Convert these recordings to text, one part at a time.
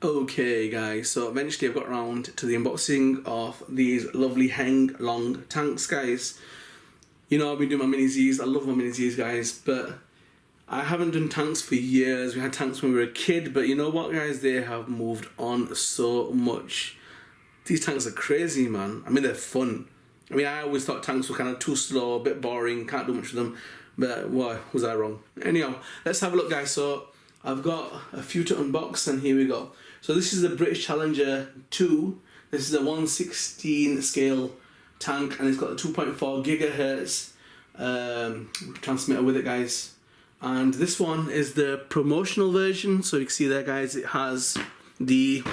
Okay guys, so eventually I've got around to the unboxing of these lovely Heng long tanks, guys. You know, I've been doing my mini Z's, I love my mini Z's, guys, but I haven't done tanks for years. We had tanks when we were a kid, but you know what, guys, they have moved on so much. These tanks are crazy, man. I mean, they're fun. I mean, I always thought tanks were kind of too slow, a bit boring, can't do much with them, but why was I wrong? Anyhow, let's have a look, guys. So I've got a few to unbox, and here we go. So this is the British Challenger 2. This is a 1/16 scale tank, and it's got a 2.4 gigahertz transmitter with it, guys. And this one is the promotional version. So you can see there, guys, it has the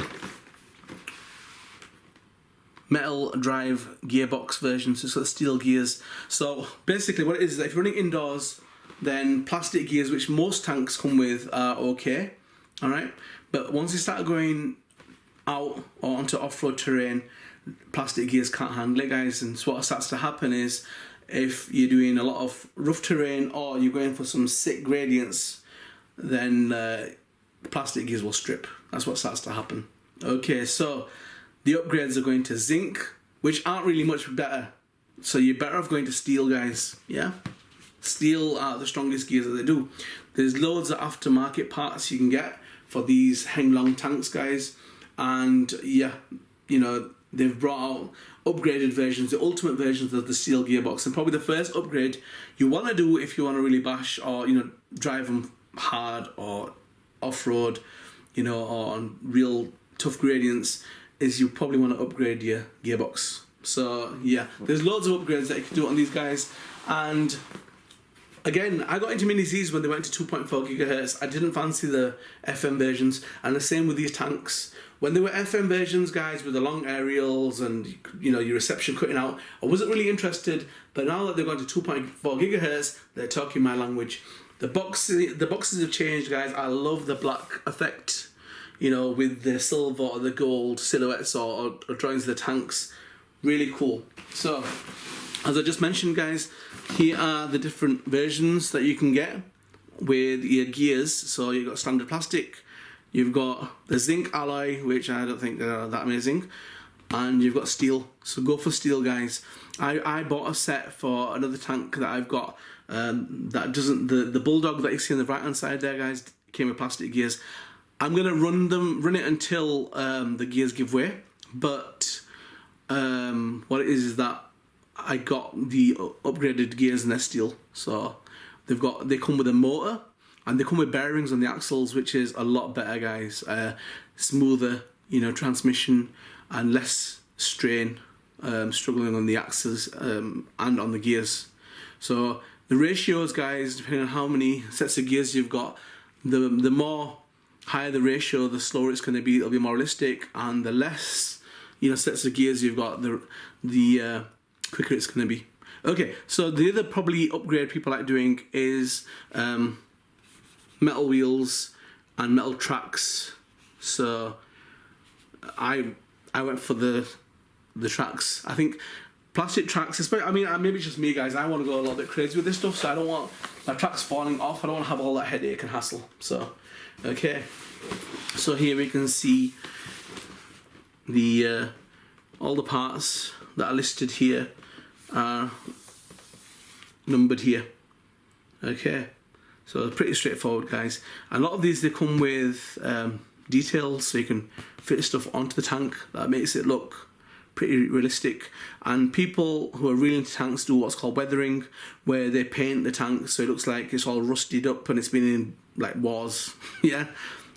metal drive gearbox version, so it's got steel gears. So basically what it is that if you're running indoors, then plastic gears, which most tanks come with, are okay, alright? But once you start going out or onto off-road terrain, plastic gears can't handle it, guys. And so what starts to happen is, if you're doing a lot of rough terrain or you're going for some sick gradients, then plastic gears will strip. That's what starts to happen. Okay, so the upgrades are going to zinc, which aren't really much better. So you're better off going to steel, guys, yeah? Steel are the strongest gears that they do. There's loads of aftermarket parts you can get for these Heng Long tanks, guys. And yeah, you know, they've brought out upgraded versions, the ultimate versions of the steel gearbox. And probably the first upgrade you want to do if you want to really bash or, you know, drive them hard or off-road, you know, or on real tough gradients, is you probably want to upgrade your gearbox. So yeah, there's loads of upgrades that you can do on these guys. And again, I got into mini Z's when they went to 2.4 gigahertz. I didn't fancy the FM versions, and the same with these tanks. When they were FM versions, guys, with the long aerials and, you know, your reception cutting out, I wasn't really interested. But now that they've gone to 2.4 gigahertz, they're talking my language. The boxes have changed, guys. I love the black effect, you know, with the silver or the gold silhouettes or drawings of the tanks. Really cool. So, as I just mentioned, guys, here are the different versions that you can get with your gears. So you've got standard plastic, you've got the zinc alloy, which I don't think they're that amazing, and you've got steel. So go for steel, guys. I bought a set for another tank that I've got that doesn't, the Bulldog that you see on the right hand side there, guys, came with plastic gears. I'm gonna run it until the gears give way, but what it is that I got the upgraded gears and they're steel. So they come with a motor and they come with bearings on the axles, which is a lot better, guys. Smoother, you know, transmission and less strain, struggling on the axles and on the gears. So the ratios, guys, depending on how many sets of gears you've got, the more higher the ratio, the slower it's going to be. It'll be more realistic, and the less, you know, sets of gears you've got, the quicker it's going to be. Okay, so the other probably upgrade people like doing is metal wheels and metal tracks. So I went for the tracks. I think plastic tracks, especially, I mean, maybe it's just me, guys, I want to go a little bit crazy with this stuff, so I don't want my tracks falling off. I don't want to have all that headache and hassle. So, okay, so here we can see the all the parts that are listed here are numbered here. Okay, so pretty straightforward, guys. A lot of these, they come with details, so you can fit stuff onto the tank that makes it look pretty realistic. And people who are really into tanks do what's called weathering, where they paint the tank so it looks like it's all rusted up and it's been in like wars. Yeah,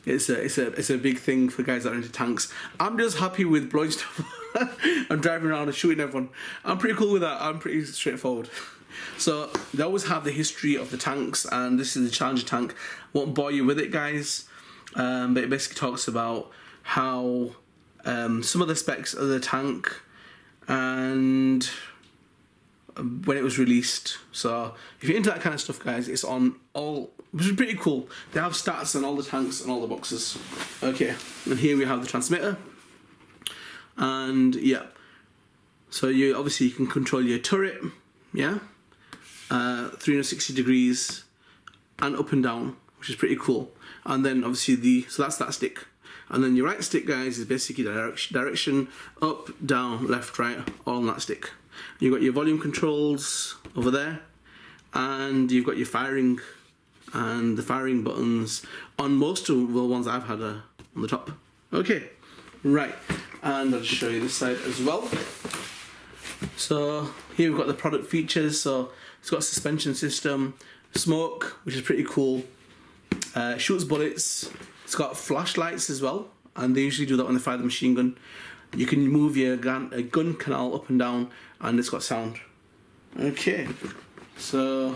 it's a big thing for guys that are into tanks. I'm just happy with blowing stuff and driving around and shooting everyone. I'm pretty cool with that. I'm pretty straightforward. So they always have the history of the tanks, and this is the Challenger tank. Won't bore you with it, guys, but it basically talks about how some of the specs of the tank and when it was released. So if you're into that kind of stuff, guys, it's on all, which is pretty cool. They have stats on all the tanks and all the boxes. Okay, and here we have the transmitter. And yeah, so you obviously you can control your turret, yeah, 360 degrees and up and down, which is pretty cool. And then obviously so that's that stick. And then your right stick, guys, is basically direction up, down, left, right, all on that stick. You've got your volume controls over there, and you've got your firing, and the firing buttons on most of the ones I've had are on the top. Okay, right, and I'll just show you this side as well. So here we've got the product features. So it's got a suspension system, smoke, which is pretty cool, shoots bullets. It's got flashlights as well, and they usually do that when they fire the machine gun. You can move your gun canal up and down, and it's got sound. Okay, so,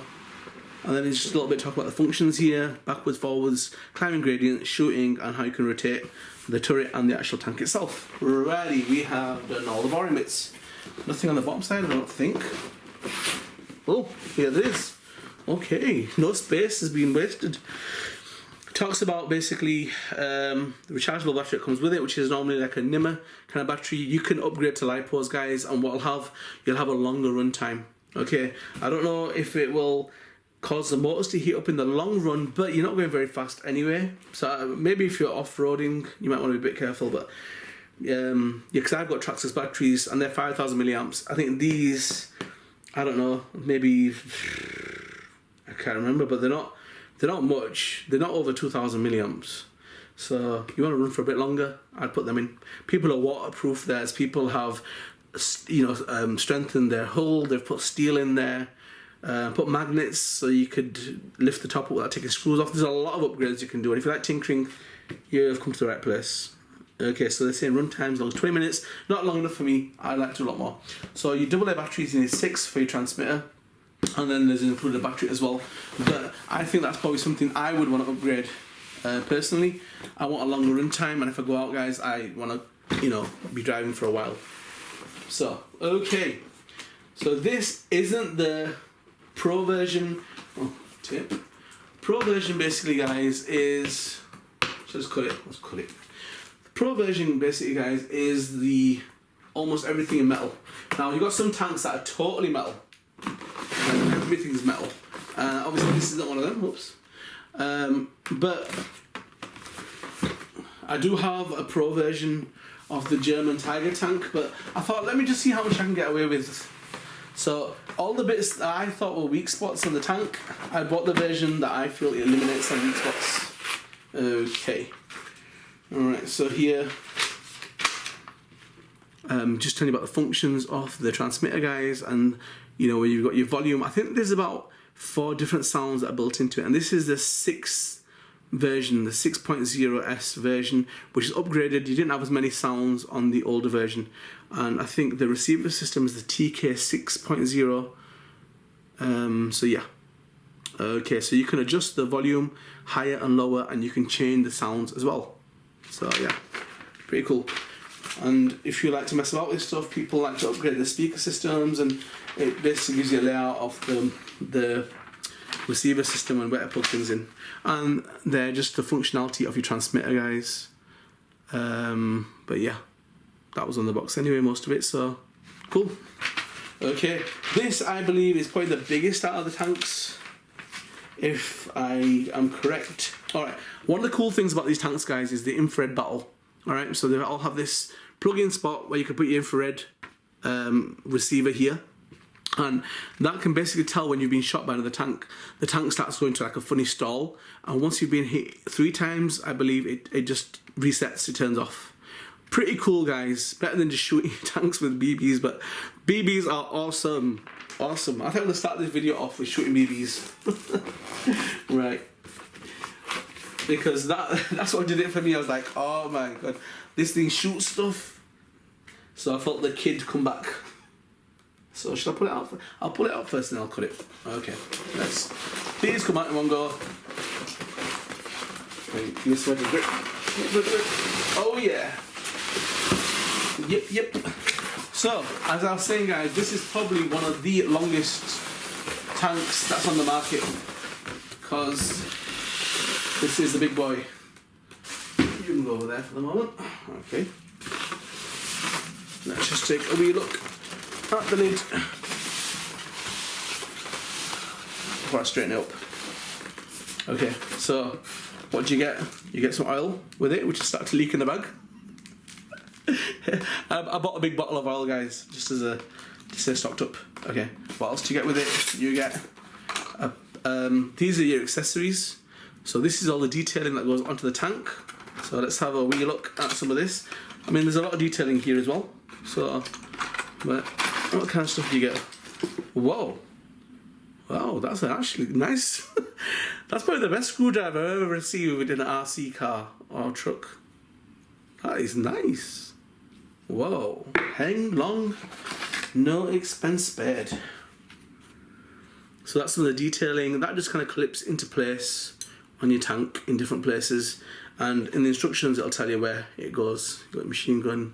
and then it's just a little bit talk about the functions here: backwards, forwards, climbing gradient, shooting, and how you can rotate the turret and the actual tank itself. Ready, we have done all the boring bits. Nothing on the bottom side, I don't think. Oh, here there is. Okay, no space has been wasted. Talks about basically the rechargeable battery that comes with it, which is normally like a NIMA kind of battery. You can upgrade to LiPos, guys, and what you'll have a longer runtime. Okay, I don't know if it will cause the motors to heat up in the long run, but you're not going very fast anyway. So maybe if you're off-roading, you might want to be a bit careful. But yeah, because I've got Traxxas batteries and they're 5,000 milliamps. I think these, I don't know, maybe I can't remember, but they're not much. They're not over 2,000 milliamps. So you want to run for a bit longer, I'd put them in. People are waterproof theirs. People have, strengthened their hull. They've put steel in there, put magnets so you could lift the top up without taking screws off. There's a lot of upgrades you can do, and if you like tinkering, you've come to the right place. Okay, so they're saying run times long as 20 minutes. Not long enough for me. I like to do a lot more. So your AA batteries, you need 6 for your transmitter. And then there's an included battery as well. But I think that's probably something I would want to upgrade personally. I want a longer run time, and if I go out, guys, I want to, be driving for a while. So, okay. So this isn't the Pro version. Oh, tip. Pro version basically, guys, is... Let's cut it. The Pro version basically, guys, is the almost everything in metal. Now, you've got some tanks that are totally metal. Everything's metal. Obviously this isn't one of them, whoops. But I do have a Pro version of the German Tiger tank, but I thought, let me just see how much I can get away with. So all the bits that I thought were weak spots on the tank, I bought the version that I feel eliminates some weak spots. Okay. Alright, so here, just telling you about the functions of the transmitter, guys, and where you've got your volume. I think there's about 4 different sounds that are built into it, and this is the 6th version, the 6.0S version, which is upgraded. You didn't have as many sounds on the older version, and I think the receiver system is the TK 6.0. So yeah. Okay, so you can adjust the volume higher and lower, and you can change the sounds as well. So yeah, pretty cool. And if you like to mess about with stuff, people like to upgrade the speaker systems, and it basically gives you a layout of the receiver system and where to plug things in. And they're just the functionality of your transmitter, guys. But yeah, that was on the box anyway, most of it, so cool. Okay, this I believe is probably the biggest out of the tanks, if I am correct. Alright, one of the cool things about these tanks, guys, is the infrared battle. Alright, so they all have this plug-in spot where you can put your infrared receiver here, and that can basically tell when you've been shot by another tank. The tank starts going to like a funny stall, and once you've been hit 3 times, I believe it just resets, it turns off. Pretty cool, guys. Better than just shooting tanks with BBs, but BBs are awesome. Awesome. I think I'm going to start this video off with shooting BBs. Right. Because that's what did it for me. I was like, oh my god, this thing shoots stuff. So I felt the kid come back. So should I pull it out? I'll pull it out first and I'll cut it. Okay, let's. Please come out in one go. Wait, give me some grip. Oh yeah. Yep. So, as I was saying, guys, this is probably one of the longest tanks that's on the market, because this is the big boy. You can go over there for the moment. Okay. Let's just take a wee look at the lid before I straighten it up. Okay, so what do you get? You get some oil with it, which is starting to leak in the bag. I bought a big bottle of oil, guys, just as a to stay stocked up. Okay, what else do you get with it? You get these are your accessories. So this is all the detailing that goes onto the tank. So let's have a wee look at some of this. I mean, there's a lot of detailing here as well. So, but what kind of stuff do you get? Whoa. Wow, that's actually nice. That's probably the best screwdriver I've ever received in an RC car or truck. That is nice. Whoa. Heng long, no expense spared. So that's some of the detailing. That just kind of clips into place on your tank in different places. And in the instructions, it'll tell you where it goes. You've got a machine gun.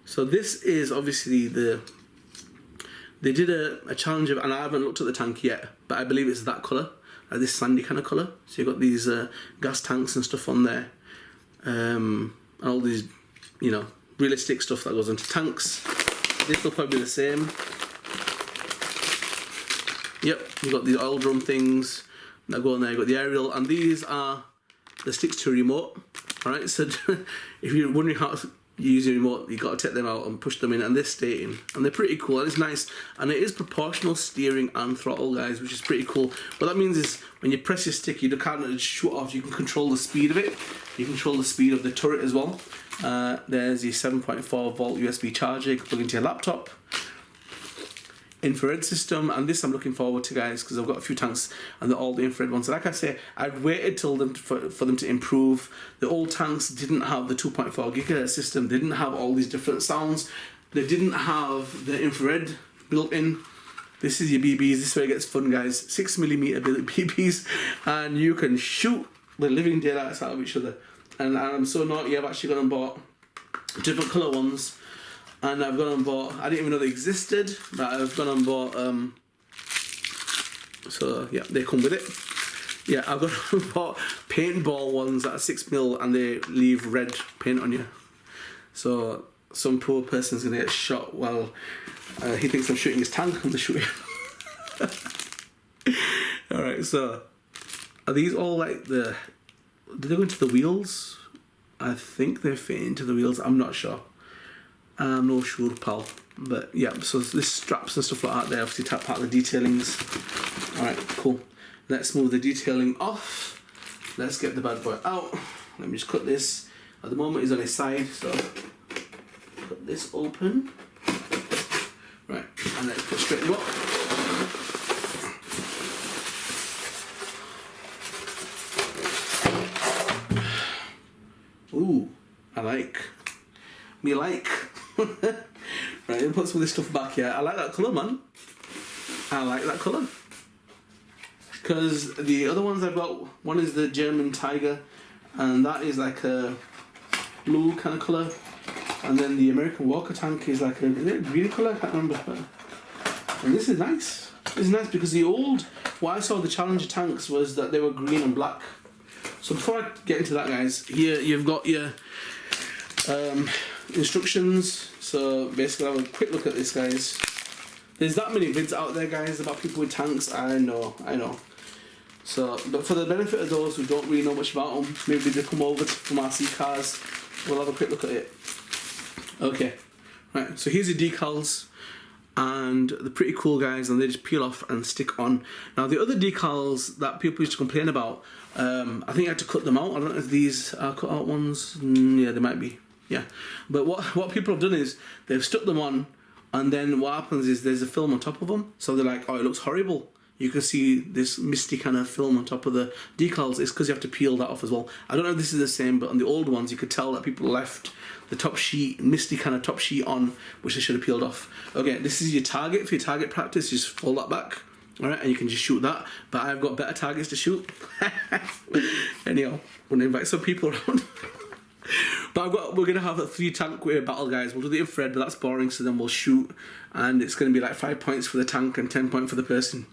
So this is obviously they did a challenge of, and I haven't looked at the tank yet, but I believe it's that colour, like this sandy kind of colour. So you've got these gas tanks and stuff on there, and all these, you know, realistic stuff that goes into tanks. This will probably be the same. Yep, you've got these oil drum things that go on there. You've got the aerial, and these are the sticks to a remote. Alright, so if you're wondering how to use your remote, you've got to take them out and push them in, and they're stay in. And they're pretty cool, and it's nice. And it is proportional steering and throttle, guys, which is pretty cool. What that means is when you press your stick, you can't just shoot off, you can control the speed of it. You control the speed of the turret as well. There's your 7.4 volt USB charger you can plug into your laptop. Infrared system, and this I'm looking forward to, guys, because I've got a few tanks and they're all the infrared ones. Like I say, I'd waited till them for them to improve. The old tanks didn't have the 2.4 gigahertz system. They didn't have all these different sounds. They didn't have the infrared built in. This is your BBs. This is where it gets fun, guys. 6mm BBs, and you can shoot the living daylights out of each other. And I'm so naughty, I've actually gone and bought different colour ones. And I've gone and bought, I didn't even know they existed, but I've gone and bought, so yeah, they come with it. Yeah, I've gone and bought paintball ones that are 6mm and they leave red paint on you. So some poor person's gonna get shot while he thinks I'm shooting his tank. I'm just shooting. Alright, so are these all like do they go into the wheels? I think they fit into the wheels, I'm not sure. I'm no sure, pal. But yeah, so this straps and stuff like that, they obviously tap part of the detailings. Alright, cool. Let's move the detailing off. Let's get the bad boy out. Let me just cut this. At the moment, he's on his side, so cut this open. Right, and let's put straight up. Ooh, I like. Me like. Right, and put some of this stuff back here. I like that colour, man. I like that colour. Because the other ones I've got, one is the German Tiger, and that is like a blue kind of colour. And then the American Walker tank is like is it a green colour? I can't remember. And this is nice. This is nice because the old, what I saw the Challenger tanks was that they were green and black. So before I get into that, guys, here you've got your instructions. So basically I'll have a quick look at this, guys. There's that many vids out there, guys, about people with tanks. I know. So, but for the benefit of those who don't really know much about them, maybe they come over from RC cars, we'll have a quick look at it. Okay, right, so here's the decals, and they're pretty cool, guys, and they just peel off and stick on. Now the other decals that people used to complain about, I think I had to cut them out. I don't know if these are cut out ones. Yeah, they might be. Yeah, but what people have done is they've stuck them on, and then what happens is there's a film on top of them, so they're like, oh, it looks horrible. You can see this misty kind of film on top of the decals. It's because you have to peel that off as well. I don't know if this is the same, but on the old ones you could tell that people left the top sheet, misty kind of top sheet on, which they should have peeled off. Okay, this is your target for your target practice. You just fold that back, all right, and you can just shoot that. But I've got better targets to shoot. Anyhow, I'm gonna invite some people around. But we're gonna have a 3 tank battle, guys. We'll do the infrared, but that's boring. So then we'll shoot, and it's gonna be like 5 points for the tank and 10 points for the person.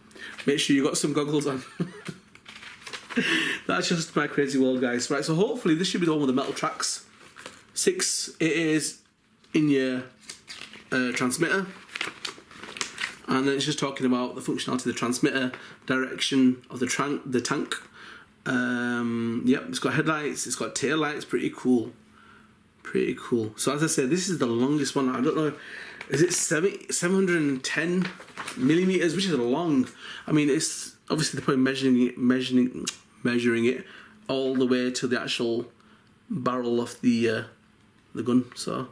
Make sure you got some goggles on. That's just my crazy world, guys. Right, so hopefully this should be the one with the metal tracks. 6 it is in your transmitter. And then it's just talking about the functionality of the transmitter, direction of the tank. Yep, it's got headlights, it's got tail lights, pretty cool. Pretty cool. So as I said, this is the longest one. I don't know, is it 710 millimeters, which is long. I mean, it's obviously they're probably measuring it all the way to the actual barrel of the gun. So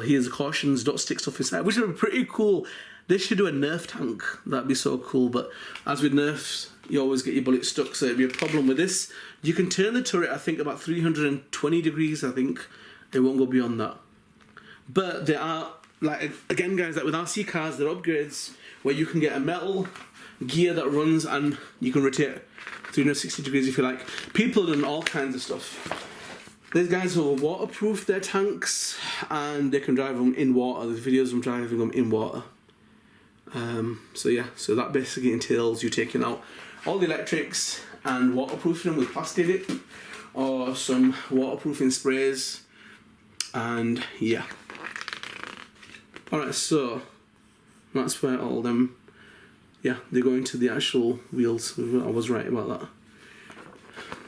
here's the cautions: don't stick stuff inside, which would be pretty cool. They should do a Nerf tank. That'd be so cool. But as with Nerfs, you always get your bullet stuck, so it'd be a problem with this. You can turn the turret, I think, about 320 degrees. I think it won't go beyond that. But there are, like, again, guys, like with RC cars, there are upgrades where you can get a metal gear that runs and you can rotate 360 degrees if you like. People have done all kinds of stuff. There's guys who waterproof their tanks and they can drive them in water. There's videos of them driving them in water. So yeah, so that basically entails you taking out all the electrics and waterproofing them with plastic or some waterproofing sprays, and yeah. Alright, so that's where all them, yeah, they go into the actual wheels. I was right about that.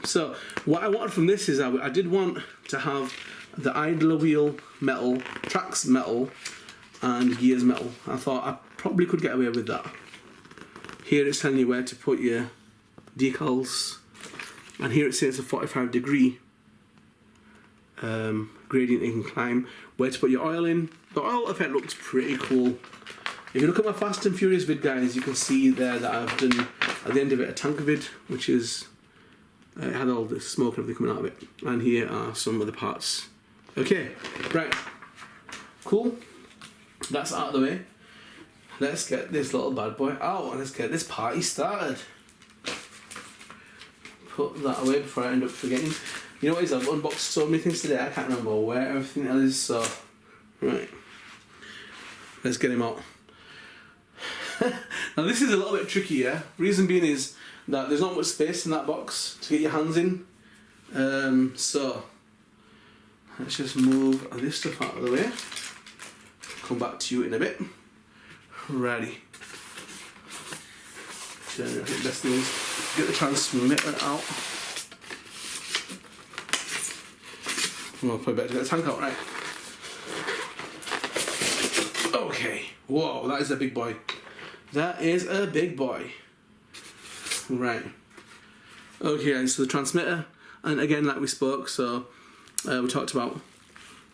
So what I wanted from this is I did want to have the idler wheel metal, tracks metal, and gears metal. I thought I probably could get away with that. Here it's telling you where to put your decals, and here it says a 45-degree gradient you can climb. Where to put your oil in. The oil effect looks pretty cool. If you look at my Fast and Furious vid, guys, you can see there that I've done at the end of it a tank vid, which is it had all the smoke and everything coming out of it. And here are some of the parts. Okay, right, cool. That's out of the way. Let's get this little bad boy out and let's get this party started. Put that away before I end up forgetting. You know what is, I've unboxed so many things today, I can't remember where everything else is, so... Right. Let's get him out. Now this is a little bit tricky, yeah? Reason being is that there's not much space in that box to get your hands in. So... Let's just move this stuff out of the way. Come back to you in a bit. Ready. So I think best thing is get the transmitter out. Well, probably better to get the tank out, right? Okay. Whoa, that is a big boy. That is a big boy. Right. Okay, so the transmitter, and again, like we spoke, so we talked about,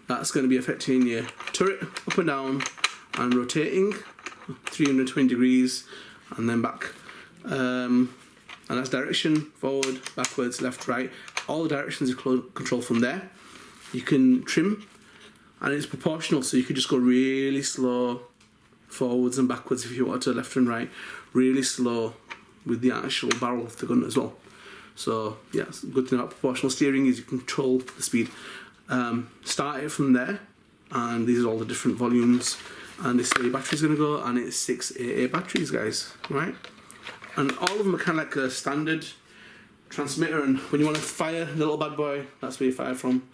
that's going to be affecting your turret up and down and rotating 320 degrees and then back. And that's direction, forward, backwards, left, right. All the directions are controlled from there. You can trim, and it's proportional, so you could just go really slow forwards and backwards if you wanted to, left and right, really slow with the actual barrel of the gun as well. So yeah, it's a good thing about proportional steering is you control the speed. Start it from there, and these are all the different volumes, and this is where your battery's going to go, and it's 6 AA batteries, guys, right? And all of them are kind of like a standard transmitter, and when you want to fire the little bad boy, that's where you fire from.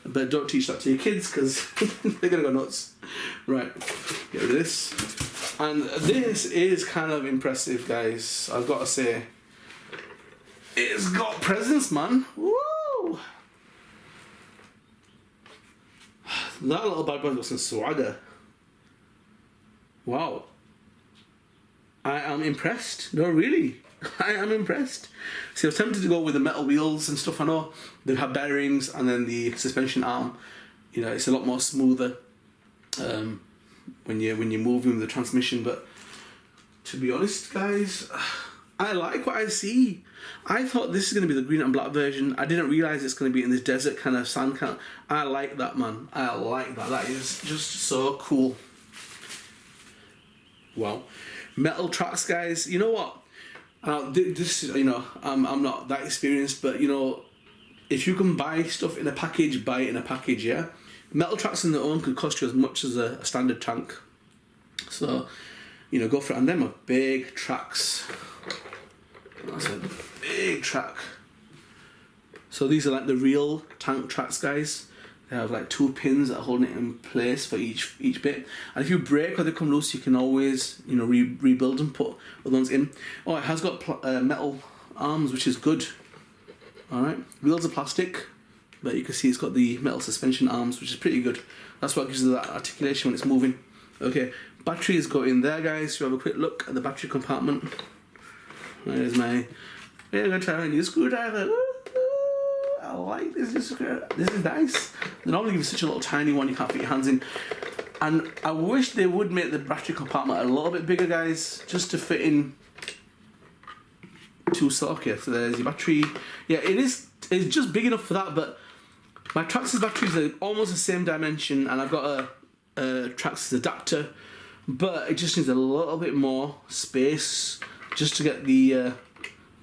But don't teach that to your kids because they're going to go nuts. Right, get rid of this. And this is kind of impressive, guys, I've got to say. It's got presence, man. Woo! That little bad boy's got some swagger. Wow. I am impressed. No, really. I am impressed. See, I was tempted to go with the metal wheels and stuff. I know they have bearings and then the suspension arm. You know, it's a lot more smoother when you're moving with the transmission. But to be honest, guys, I like what I see. I thought this is going to be the green and black version. I didn't realise it's going to be in this desert kind of sand kind. I like that, man. I like that. That is just so cool. Wow. Metal tracks, guys. You know what? This, you know, I'm not that experienced, but you know, if you can buy stuff in a package, buy it in a package, yeah? Metal tracks on their own could cost you as much as a standard tank. So, you know, go for it. And them are big tracks. That's a big track. So these are like the real tank tracks, guys. They have like 2 pins that are holding it in place for each bit. And if you break or they come loose, you can always, you know, rebuild them, put other ones in. Oh, it has got metal arms, which is good. All right, wheels are plastic, but you can see it's got the metal suspension arms, which is pretty good. That's what gives you that articulation when it's moving. Okay, batteries go in there, guys. You have a quick look at the battery compartment. There's my very tiny screwdriver. I like this. This is nice. They normally give you such a little tiny one you can't fit your hands in. And I wish they would make the battery compartment a little bit bigger, guys, just to fit in 2 sockets. So there's your battery. Yeah, it's just big enough for that, but my Traxxas batteries are almost the same dimension, and I've got a Traxxas adapter, but it just needs a little bit more space just to get the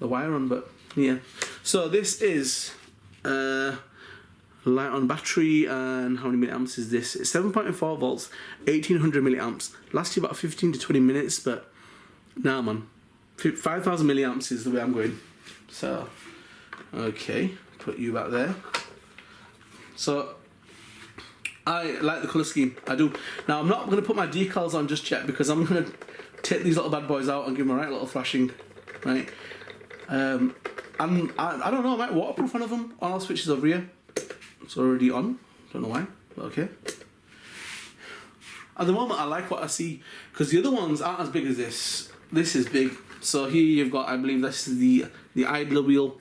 wire on. But yeah, so this is light on battery, and how many milliamps is this? It's 7.4 volts, 1800 milliamps. Lasts you about 15 to 20 minutes, but nah, man, 5,000 milliamps is the way I'm going. So okay, put you back there. So I like the colour scheme, I do. Now I'm not going to put my decals on just yet because I'm going to take these little bad boys out and give them a right little flashing, right? I don't know, I might waterproof one of them. On our switches over here. It's already on, don't know why, but okay. At the moment I like what I see, because the other ones aren't as big as this. This is big. So here you've got, I believe this is the idler wheel.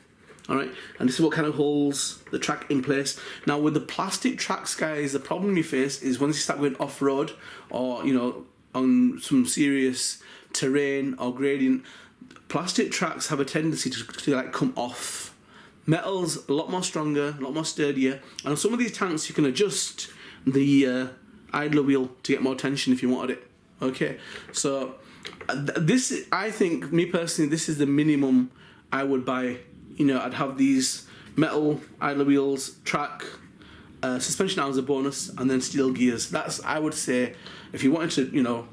Alright, and this is what kind of holds the track in place. Now with the plastic tracks, guys, the problem you face is once you start going off-road or, you know, on some serious terrain or gradient, plastic tracks have a tendency to like come off. Metal's a lot more stronger, a lot more sturdier, and on some of these tanks you can adjust the idler wheel to get more tension if you wanted it. Okay, so this, I think, me personally, this is the minimum I would buy. You know, I'd have these metal idler wheels, track, suspension arms a bonus, and then steel gears. That's, I would say, if you wanted to, you know,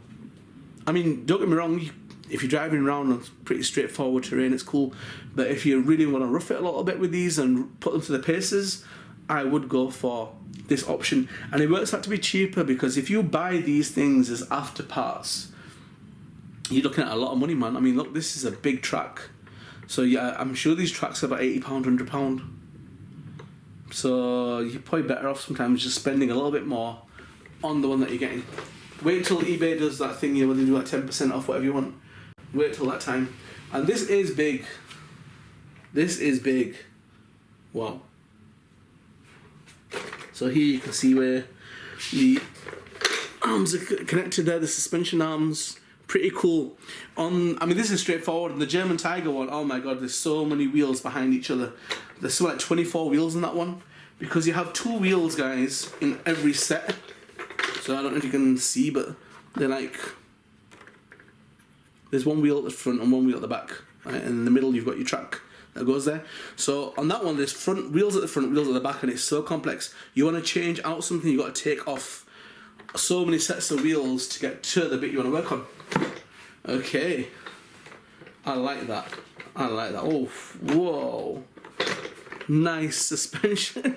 I mean, don't get me wrong, if you're driving around on pretty straightforward terrain, it's cool. But if you really want to rough it a little bit with these and put them to the paces, I would go for this option. And it works out to be cheaper because if you buy these things as after parts, you're looking at a lot of money, man. I mean, look, this is a big track. So yeah, I'm sure these tracks are about £80, £100. So you're probably better off sometimes just spending a little bit more on the one that you're getting. Wait till eBay does that thing, you know, where they do like 10% off whatever you want. Wait till that time. And this is big. This is big. Wow. So here you can see where the arms are connected there, the suspension arms. Pretty cool. I mean, this is straightforward. And the German Tiger one, oh my god, there's so many wheels behind each other. There's something like 24 wheels in that one. Because you have 2 wheels, guys, in every set. So I don't know if you can see, but they're like... There's 1 wheel at the front and 1 wheel at the back. Right? And in the middle you've got your track that goes there. So on that one, there's front wheels at the front, wheels at the back, and it's so complex. You want to change out something, you've got to take off so many sets of wheels to get to the bit you want to work on. Okay, I like that. I like that. Oh, whoa, nice suspension.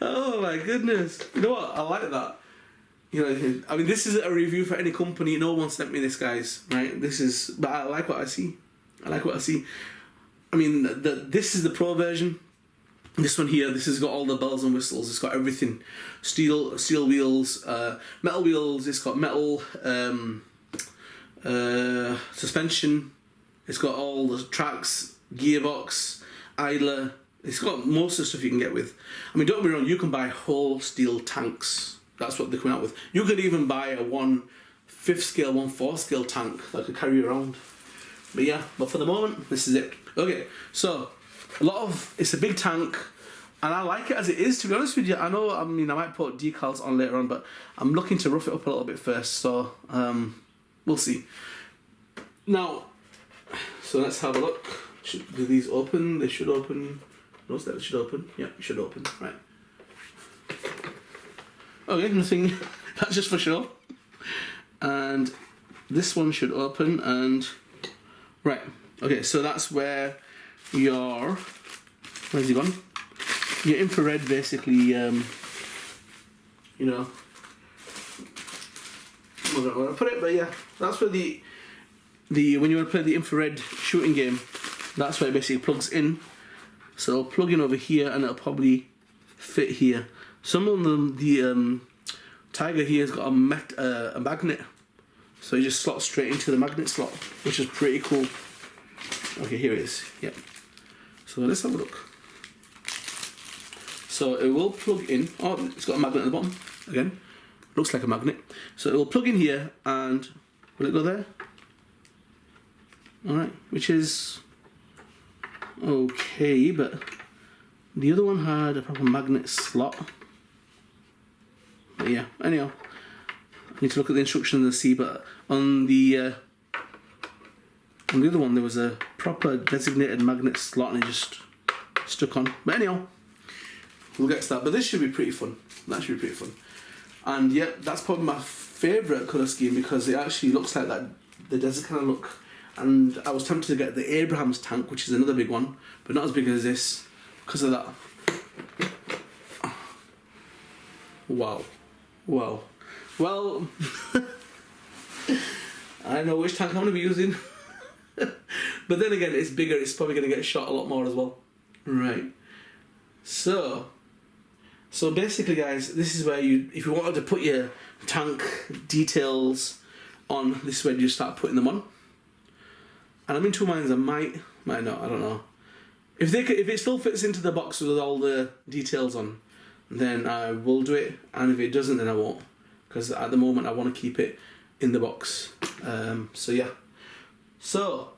Oh my goodness. You know what? I like that. You know, I mean, this isn't a review for any company. No one sent me this, guys. Right? This is, but I like what I see. I like what I see. I mean, this is the Pro version. This one here, this has got all the bells and whistles. It's got everything. Steel wheels, metal wheels. It's got metal suspension. It's got all the tracks, gearbox, idler. It's got most of the stuff you can get with. I mean, don't get me wrong, you can buy whole steel tanks. That's what they're coming out with. You could even buy a 1/5 scale, 1/4 scale tank that could carry you around. But yeah, but for the moment, this is it. Okay, so it's a big tank, and I like it as it is, to be honest with you. I know, I mean, I might put decals on later on, but I'm looking to rough it up a little bit first, so we'll see. Now, so let's have a look. Do these open? They should open. No, they should open. Yeah, it should open. Right. Okay, nothing. That's just for sure. And this one should open, and right. Okay, so that's where your... Where's he gone? your infrared basically, you know, I don't know where to put it, but yeah, that's where the when you want to play the infrared shooting game, that's where it basically plugs in. So it'll plug in over here, and it'll probably fit here. Some of them, the Tiger here has got a magnet, so you just slot straight into the magnet slot, which is pretty cool. Okay, here it is. Yep. So let's have a look. So it will plug in. Oh, it's got a magnet at the bottom again. Looks like a magnet. So it will plug in here, and will it go there? All right, which is okay, but the other one had a proper magnet slot. But yeah, anyhow, I need to look at the instructions and see. But on the other one, there was a proper designated magnet slot, and it just stuck on. But anyhow, we'll get to that. But this should be pretty fun. That should be pretty fun. And yeah, that's probably my favourite colour scheme, because it actually looks like that, the desert kind of look. And I was tempted to get the Abraham's tank, which is another big one, but not as big as this, because of that. Wow. Wow. Well, I know which tank I'm going to be using. But then again, it's bigger, it's probably going to get shot a lot more as well. Right. So basically, guys, this is where if you wanted to put your tank details on, this is where you start putting them on. And I'm in two minds. I might not. I don't know. If it still fits into the box with all the details on, then I will do it. And if it doesn't, then I won't. Because at the moment, I want to keep it in the box. So yeah. So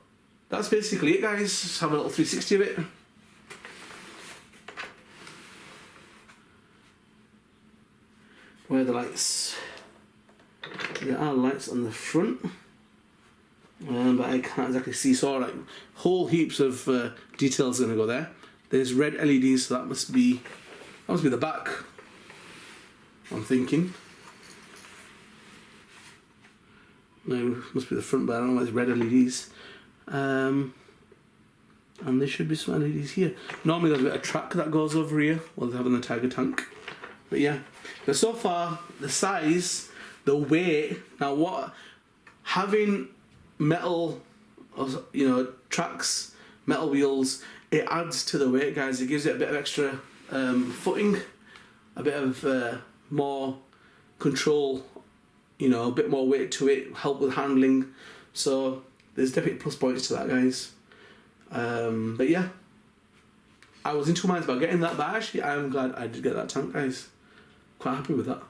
that's basically it, guys. Just have a little 360 of it. Where are the lights? There are lights on the front. But I can't exactly see, so like whole heaps of details are going to go there. There's red LEDs, so that must be the back, I'm thinking. No, must be the front, but I don't know, there's red LEDs. And there should be some LEDs here. Normally there's a bit of track that goes over here, while they're having the Tiger tank. But yeah, but so far, the size, the weight, now what, having metal, you know, tracks, metal wheels, it adds to the weight, guys. It gives it a bit of extra footing, a bit of more control, you know, a bit more weight to it, help with handling. So there's definitely plus points to that, guys. But yeah, I was in two minds about getting that, but actually I am glad I did get that tank, guys. Quite happy with that.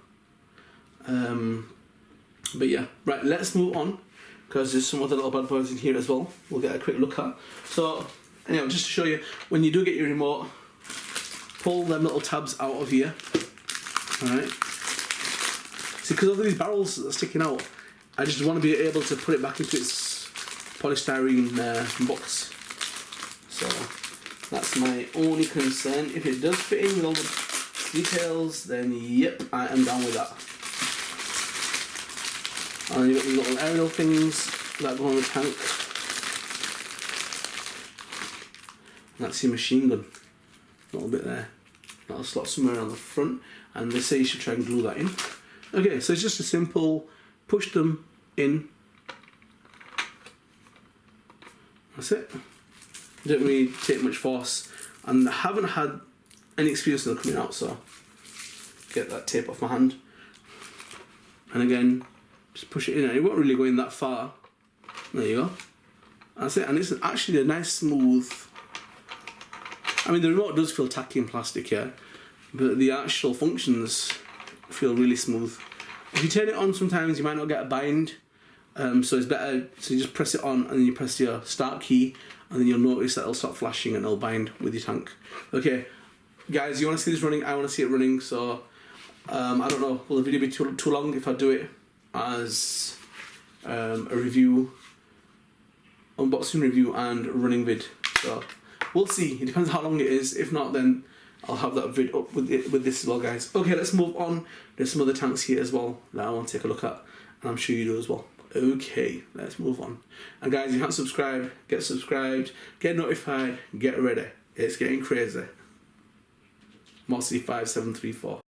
But yeah, right, let's move on, because there's some other little bad boys in here as well. We'll get a quick look at. So, anyway, just to show you, when you do get your remote, pull them little tabs out of here. Alright. See, because of these barrels that are sticking out, I just want to be able to put it back into its polystyrene box. So, that's my only concern. If it does fit in with all the details, then yep, I am down with that. And then you've got these little aerial things that go on the tank. And that's your machine gun. A little bit there. That'll slot somewhere on the front, and they say you should try and glue that in. Okay, so it's just a simple push them in. That's it. Don't really take much force, and I haven't had any experience of them coming out, so get that tape off my hand. And again, just push it in, and it won't really go in that far. There you go. That's it, and it's actually a nice smooth. I mean, the remote does feel tacky and plastic here, but the actual functions feel really smooth. If you turn it on, sometimes you might not get a bind, so it's better. So you just press it on, and then you press your start key, and then you'll notice that it'll stop flashing and it'll bind with your tank. Okay, guys, you want to see this running? I want to see it running. So I don't know. Will the video be too long if I do it as a review, unboxing review, and running vid? So we'll see. It depends how long it is. If not, then I'll have that vid up with this as well, guys. Okay, let's move on. There's some other tanks here as well that I want to take a look at, and I'm sure you do as well. Okay, let's move on. And guys, if you haven't subscribed, get subscribed, get notified, get ready. It's getting crazy. Mossy 5734.